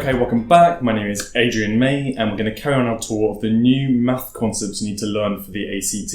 Okay, welcome back. My name is Adrian May, and we're going to carry on our tour of the new math concepts you need to learn for the ACT.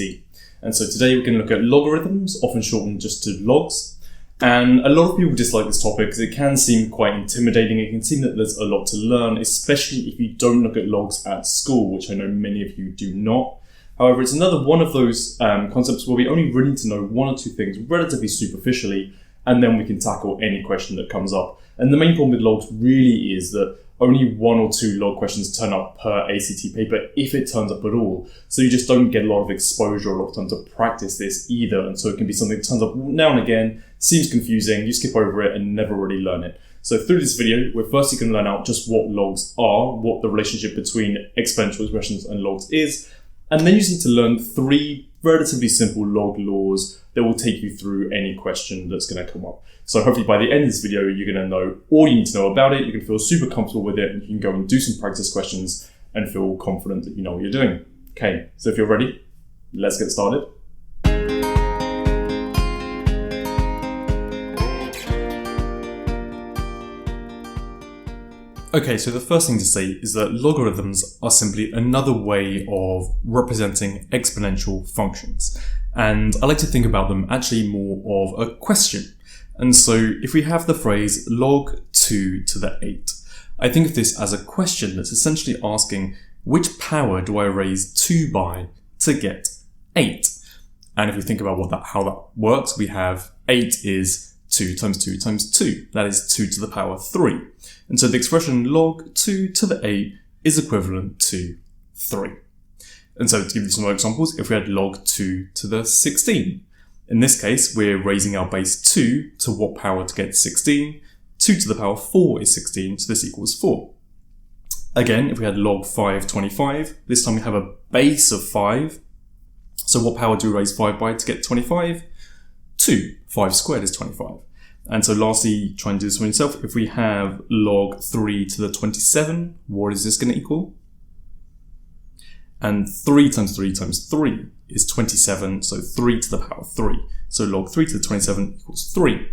And so today we're going to look at logarithms, often shortened just to logs. And a lot of people dislike this topic because it can seem quite intimidating. It can seem that there's a lot to learn, especially if you don't look at logs at school, which I know many of you do not. However, it's another one of those concepts where we only really need to know one or two things relatively superficially, and then we can tackle any question that comes up. And the main problem with logs really is that only one or two log questions turn up per ACT paper, if it turns up at all. So you just don't get a lot of exposure or a lot of time to practice this either. And so it can be something that turns up now and again, seems confusing, you skip over it and never really learn it. So through this video, we're firstly going to learn out just what logs are, what the relationship between exponential expressions and logs is, and then you just need to learn three relatively simple log laws that will take you through any question that's going to come up. So hopefully by the end of this video, you're going to know all you need to know about it. You can feel super comfortable with it, and you can go and do some practice questions and feel confident that you know what you're doing. Okay, so if you're ready, let's get started. Okay, so the first thing to say is that logarithms are simply another way of representing exponential functions. And I like to think about them actually more of a question. And so if we have the phrase log 2 to the 8, I think of this as a question that's essentially asking, which power do I raise 2 by to get 8? And if we think about how that works, we have 8 is 2 times 2 times 2. That is 2 to the power 3. And so the expression log 2 to the 8 is equivalent to 3. And so to give you some more examples, if we had log 2 to the 16, in this case, we're raising our base 2 to what power to get 16? 2 to the power 4 is 16, so this equals 4. Again, if we had log 5 25, this time we have a base of 5. So what power do we raise 5 by to get 25? 2. 5 squared is 25. And so lastly, try and do this for yourself. If we have log 3 to the 27, what is this going to equal? And 3 times 3 times 3 is 27, so 3 to the power 3. So log 3 to the 27 equals 3.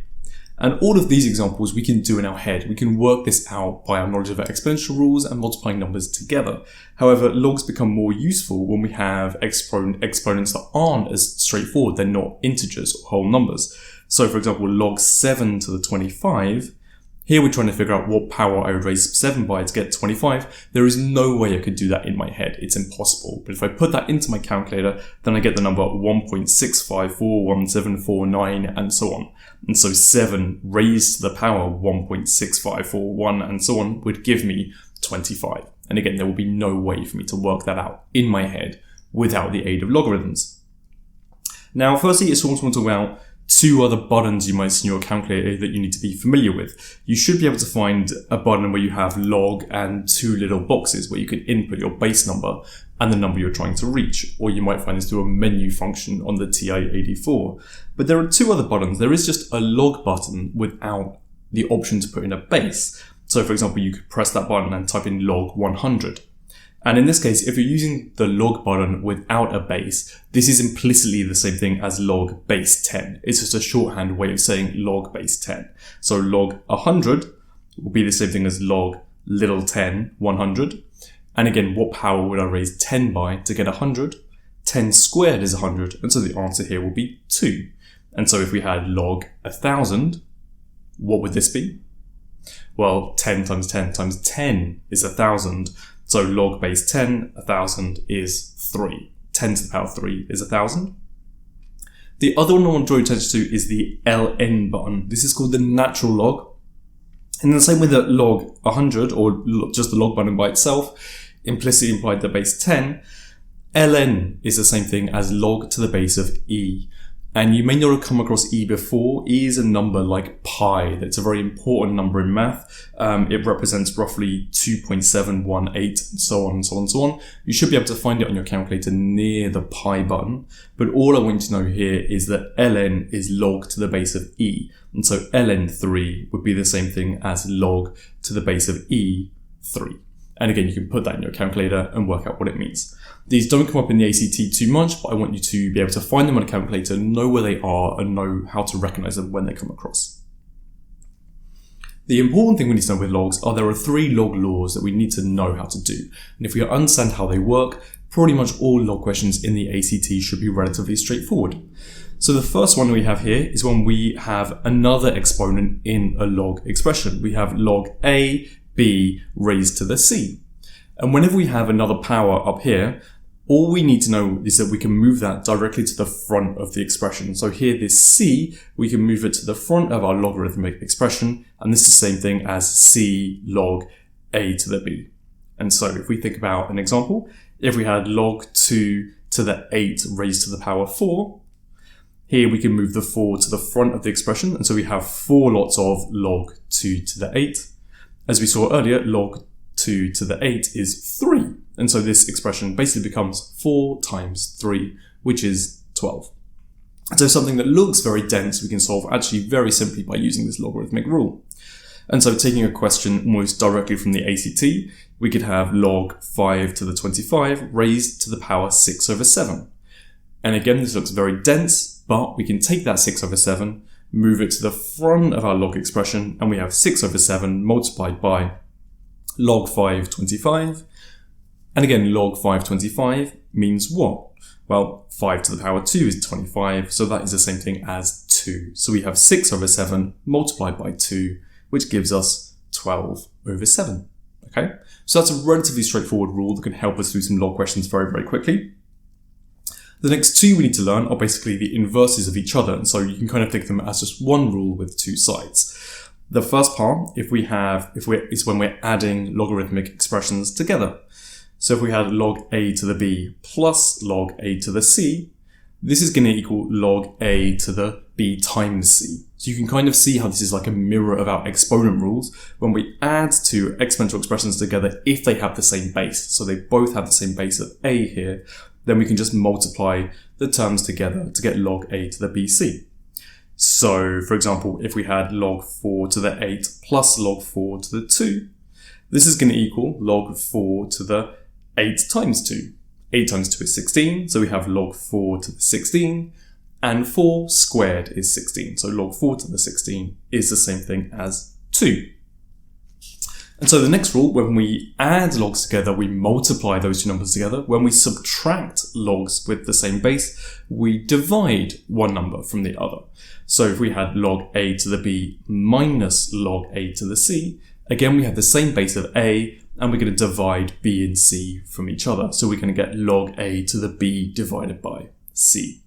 And all of these examples we can do in our head. We can work this out by our knowledge of our exponential rules and multiplying numbers together. However, logs become more useful when we have exponents that aren't as straightforward. They're not integers or whole numbers. So for example, log 7 to the 25, here we're trying to figure out what power I would raise 7 by to get 25. There is no way I could do that in my head. It's impossible. But if I put that into my calculator, then I get the number 1.6541749 and so on. And so 7 raised to the power 1.6541 and so on would give me 25. And again, there will be no way for me to work that out in my head without the aid of logarithms. Now, firstly, it's also talk about two other buttons you might see in your calculator that you need to be familiar with. You should be able to find a button where you have log and two little boxes where you can input your base number and the number you're trying to reach. Or you might find this through a menu function on the TI-84. But there are two other buttons. There is just a log button without the option to put in a base. So for example, you could press that button and type in log 100. And in this case, if you're using the log button without a base, this is implicitly the same thing as log base 10. It's just a shorthand way of saying log base 10. So log 100 will be the same thing as log little 10, 100. And again, what power would I raise 10 by to get 100? 10 squared is 100. And so the answer here will be 2. And so if we had log 1000, what would this be? Well, 10 times 10 times 10 is 1000. So log base 10, 1000 is 3. 10 to the power 3 is 1000. The other one I want to draw your attention to is the ln button. This is called the natural log. In the same way that log 100, or just the log button by itself, implicitly implied the base 10, ln is the same thing as log to the base of e. And you may not have come across e before. E is a number like pi. That's a very important number in math. It represents roughly 2.718 and so on and so on and so on. You should be able to find it on your calculator near the pi button. But all I want you to know here is that ln is log to the base of e. And so ln3 would be the same thing as log to the base of e3. And again, you can put that in your calculator and work out what it means. These don't come up in the ACT too much, but I want you to be able to find them on a calculator, know where they are, and know how to recognize them when they come across. The important thing we need to know with logs are there are 3 log laws that we need to know how to do. And if we understand how they work, pretty much all log questions in the ACT should be relatively straightforward. So the first one we have here is when we have another exponent in a log expression. We have log A, B raised to the C. And whenever we have another power up here, all we need to know is that we can move that directly to the front of the expression. So here, this C, we can move it to the front of our logarithmic expression, and this is the same thing as C log A to the B. And so if we think about an example, if we had log 2 to the 8 raised to the power 4, here we can move the 4 to the front of the expression, and so we have 4 lots of log 2 to the 8. As we saw earlier, log 2 to the 8 is 3. And so this expression basically becomes 4 times 3, which is 12. So something that looks very dense, we can solve actually very simply by using this logarithmic rule. And so taking a question almost directly from the ACT, we could have log 5 to the 25 raised to the power 6 over 7. And again, this looks very dense, but we can take that 6 over 7, move it to the front of our log expression, and we have 6 over 7 multiplied by log 5 25. And again, log 525 means what? Well, 5 to the power 2 is 25, so that is the same thing as 2. So we have 6 over 7 multiplied by 2, which gives us 12 over 7. Okay, so that's a relatively straightforward rule that can help us do some log questions very, very quickly. The next 2 we need to learn are basically the inverses of each other, and so you can kind of think of them as just one rule with 2 sides. The first part, is when we're adding logarithmic expressions together. So if we had log A to the B plus log A to the C, this is going to equal log A to the B times C. So you can kind of see how this is like a mirror of our exponent rules. When we add 2 exponential expressions together, if they have the same base, so they both have the same base of A here, then we can just multiply the terms together to get log A to the BC. So for example, if we had log 4 to the 8 plus log 4 to the 2, this is going to equal log 4 to the 8 times 2. 8 times 2 is 16, so we have log 4 to the 16, and 4 squared is 16. So log 4 to the 16 is the same thing as 2. And so the next rule, when we add logs together, we multiply those 2 numbers together. When we subtract logs with the same base, we divide one number from the other. So if we had log A to the B minus log A to the C, again, we have the same base of A, and we're going to divide B and C from each other. So we're going to get log A to the B divided by C.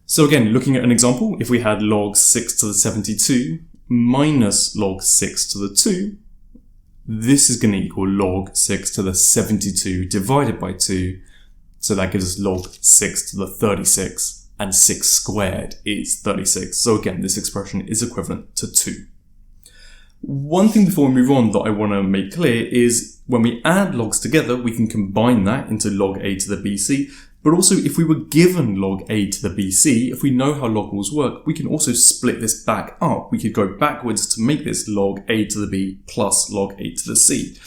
So again, looking at an example, if we had log 6 to the 72 minus log 6 to the 2, this is going to equal log 6 to the 72 divided by 2. So that gives us log 6 to the 36, and 6 squared is 36. So again, this expression is equivalent to 2. One thing before we move on that I want to make clear is when we add logs together, we can combine that into log A to the BC. But also, if we were given log A to the BC, if we know how log rules work, we can also split this back up. We could go backwards to make this log A to the B plus log A to the C.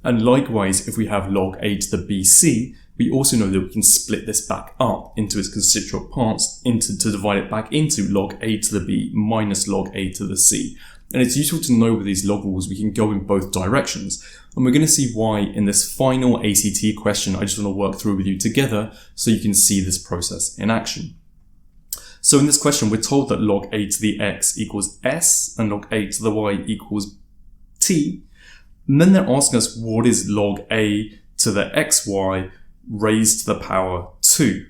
And likewise, if we have log A to the BC, we also know that we can split this back up into its constituent parts to divide it back into log A to the B minus log A to the C. And it's useful to know with these log rules we can go in both directions. And we're going to see why in this final ACT question I just want to work through with you together so you can see this process in action. So in this question we're told that log A to the x equals s and log A to the y equals t. And then they're asking us what is log A to the xy raised to the power 2.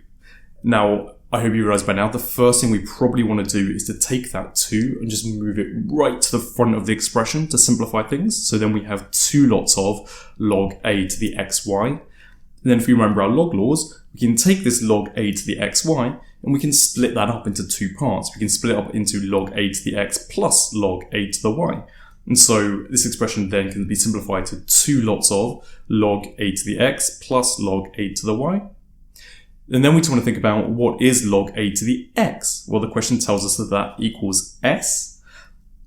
Now, I hope you realize by now the first thing we probably want to do is to take that 2 and just move it right to the front of the expression to simplify things. So then we have 2 lots of log A to the xy. And then if you remember our log laws, we can take this log A to the xy and we can split that up into 2 parts. We can split it up into log A to the x plus log A to the y. And so this expression then can be simplified to 2 lots of log A to the x plus log A to the y. And then we just want to think about what is log A to the x? Well, the question tells us that that equals s.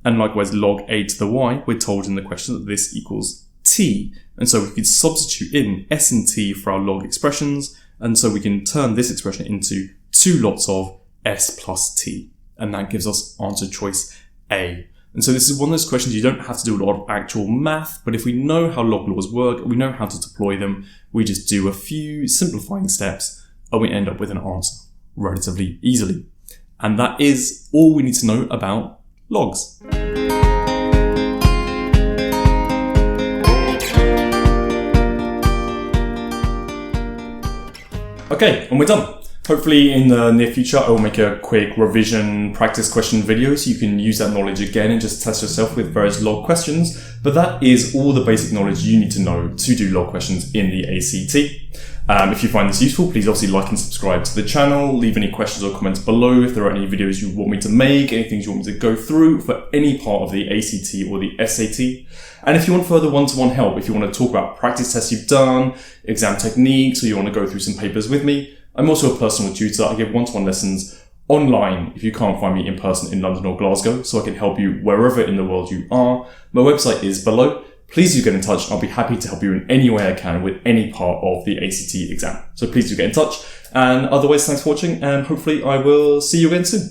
And likewise, log A to the y, we're told in the question that this equals t. And so we could substitute in s and t for our log expressions. And so we can turn this expression into 2 lots of s plus t. And that gives us answer choice A. And so this is one of those questions you don't have to do a lot of actual math, but if we know how log laws work, we know how to deploy them, we just do a few simplifying steps and we end up with an answer relatively easily. And that is all we need to know about logs. Okay, and we're done. Hopefully in the near future, I will make a quick revision practice question video so you can use that knowledge again and just test yourself with various log questions. But that is all the basic knowledge you need to know to do log questions in the ACT. If you find this useful, please obviously like and subscribe to the channel. Leave any questions or comments below if there are any videos you want me to make, any things you want me to go through for any part of the ACT or the SAT. And if you want further one-to-one help, if you want to talk about practice tests you've done, exam techniques, or you want to go through some papers with me, I'm also a personal tutor. I give one-to-one lessons online if you can't find me in person in London or Glasgow, so I can help you wherever in the world you are. My website is below. Please do get in touch. I'll be happy to help you in any way I can with any part of the ACT exam. So please do get in touch. And otherwise, thanks for watching, and hopefully I will see you again soon.